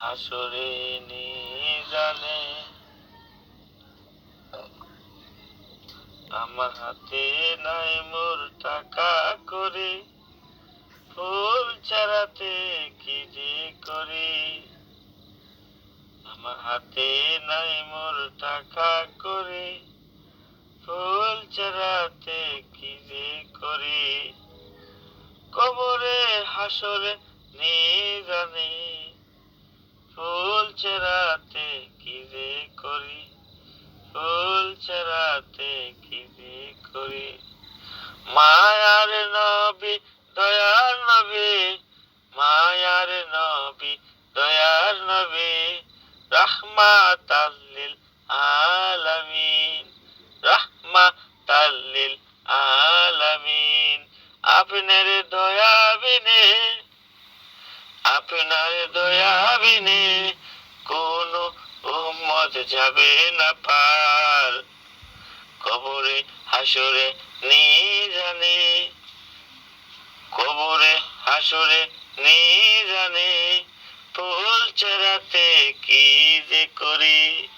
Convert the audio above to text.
আসরে জানে আমার হাতে নাই মোর টাকা করে ফুল চারাতে কি যে করি। আমার হাতে নাই মোর টাকা করে ফুল চারাতে কি যে করি। কবরে হাসরে জানে ফুল চারাতে কি যে করি। ফুল চারাতে কি যে করি। মায়ার নবী দয়ার নবী, মায়ার নবী দয়ার নবী, রাহমাতাল লিল আলামিন, রাহমাতাল লিল আলামিন। আপনার দয়া বিনে, আপনার দয়া বিনে কোন উম্মত যাবে না পার। কবরে হাসরে জানে, কবরে হাসরে জানে ফুল চারাতে কি যে করি।